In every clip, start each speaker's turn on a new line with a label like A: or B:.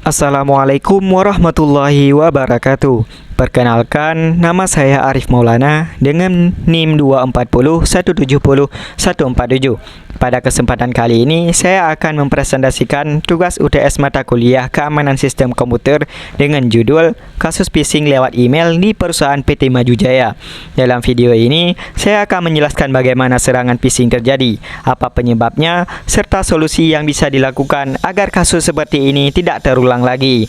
A: Assalamualaikum warahmatullahi wabarakatuh. Perkenalkan, nama saya Arif Maulana dengan NIM 240170147. Pada kesempatan kali ini, saya akan mempresentasikan tugas UTS mata kuliah Keamanan Sistem Komputer dengan judul Kasus Phishing lewat email di perusahaan PT Maju Jaya. Dalam video ini, saya akan menjelaskan bagaimana serangan phishing terjadi, apa penyebabnya, serta solusi yang bisa dilakukan agar kasus seperti ini tidak terulang lagi.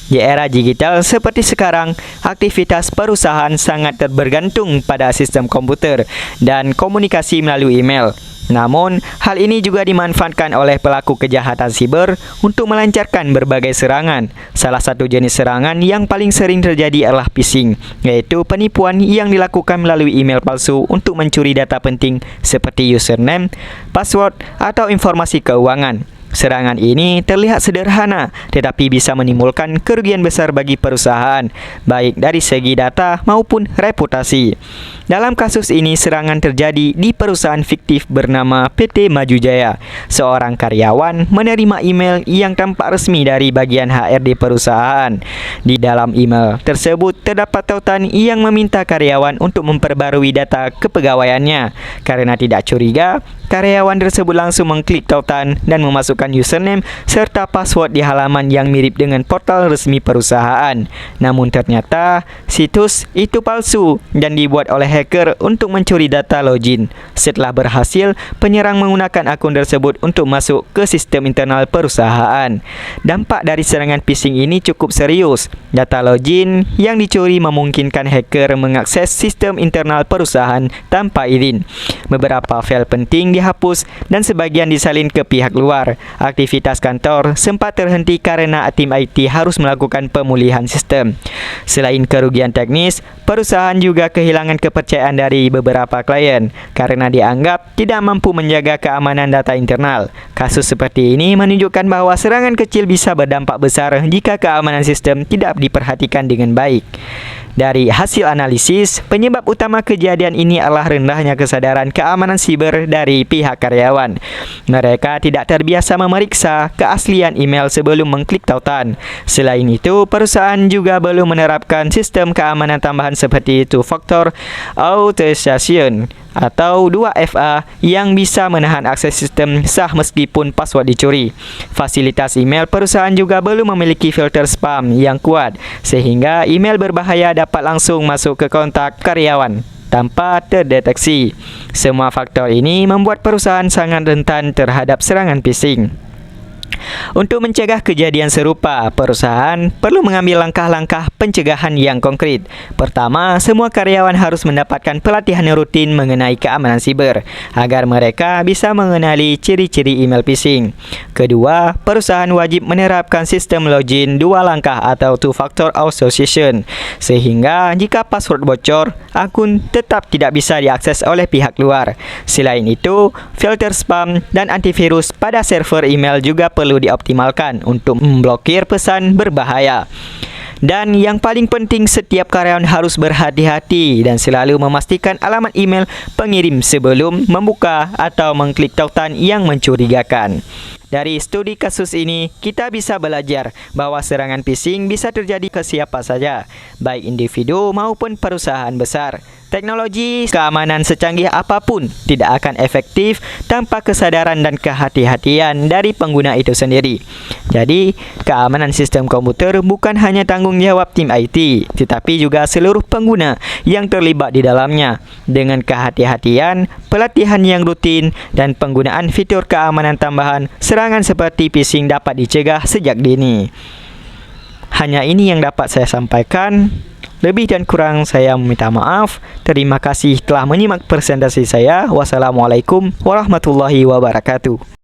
A: Di era digital seperti sekarang, aktivitas perusahaan sangat bergantung pada sistem komputer dan komunikasi melalui email. Namun, hal ini juga dimanfaatkan oleh pelaku kejahatan siber untuk melancarkan berbagai serangan. Salah satu jenis serangan yang paling sering terjadi adalah phishing, yaitu penipuan yang dilakukan melalui email palsu untuk mencuri data penting seperti username, password, atau informasi keuangan. Serangan ini terlihat sederhana, tetapi bisa menimbulkan kerugian besar bagi perusahaan, baik dari segi data maupun reputasi. Dalam kasus ini, serangan terjadi di perusahaan fiktif bernama PT Maju Jaya. Seorang karyawan menerima email yang tampak resmi dari bagian HRD perusahaan. Di dalam email tersebut terdapat tautan yang meminta karyawan untuk memperbarui data kepegawaiannya. Karena tidak curiga, karyawan tersebut langsung mengklik tautan dan memasukkan username serta password di halaman yang mirip dengan portal resmi perusahaan. Namun ternyata situs itu palsu dan dibuat oleh hacker untuk mencuri data login. Setelah berhasil, penyerang menggunakan akun tersebut untuk masuk ke sistem internal perusahaan. Dampak dari serangan phishing ini cukup serius. Data login yang dicuri memungkinkan hacker mengakses sistem internal perusahaan tanpa izin. Beberapa file penting dihapus dan sebagian disalin ke pihak luar. Aktivitas kantor sempat terhenti karena tim IT harus melakukan pemulihan sistem. Selain kerugian teknis, perusahaan juga kehilangan kepercayaan dari beberapa klien karena dianggap tidak mampu menjaga keamanan data internal. Kasus seperti ini menunjukkan bahwa serangan kecil bisa berdampak besar jika keamanan sistem tidak diperhatikan dengan baik. Dari hasil analisis, penyebab utama kejadian ini adalah rendahnya kesadaran keamanan siber dari pihak karyawan. Mereka tidak terbiasa memeriksa keaslian email sebelum mengklik tautan. Selain itu, perusahaan juga belum menerapkan sistem keamanan tambahan seperti two-factor authentication atau 2FA yang bisa menahan akses sistem sah meskipun password dicuri. Fasilitas email perusahaan juga belum memiliki filter spam yang kuat, sehingga email berbahaya dapat langsung masuk ke kontak karyawan tanpa terdeteksi. Semua faktor ini membuat perusahaan sangat rentan terhadap serangan phishing. Untuk mencegah kejadian serupa, perusahaan perlu mengambil langkah-langkah pencegahan yang konkret. Pertama, semua karyawan harus mendapatkan pelatihan rutin mengenai keamanan siber agar mereka bisa mengenali ciri-ciri email phishing. Kedua, perusahaan wajib menerapkan sistem login 2 langkah atau two-factor authentication sehingga jika password bocor, akun tetap tidak bisa diakses oleh pihak luar. Selain itu, filter spam dan antivirus pada server email juga perlu dioptimalkan untuk memblokir pesan berbahaya. Dan yang paling penting, setiap karyawan harus berhati-hati dan selalu memastikan alamat email pengirim sebelum membuka atau mengklik tautan yang mencurigakan. Dari studi kasus ini, kita bisa belajar bahwa serangan phishing bisa terjadi ke siapa saja, baik individu maupun perusahaan besar. Teknologi keamanan secanggih apapun tidak akan efektif tanpa kesadaran dan kehati-hatian dari pengguna itu sendiri. Jadi, keamanan sistem komputer bukan hanya tanggung jawab tim IT, tetapi juga seluruh pengguna yang terlibat di dalamnya. Dengan kehati-hatian, pelatihan yang rutin, dan penggunaan fitur keamanan tambahan, serangan seperti phishing dapat dicegah sejak dini. Hanya ini yang dapat saya sampaikan. Lebih dan kurang saya meminta maaf. Terima kasih telah menyimak presentasi saya. Wassalamualaikum warahmatullahi wabarakatuh.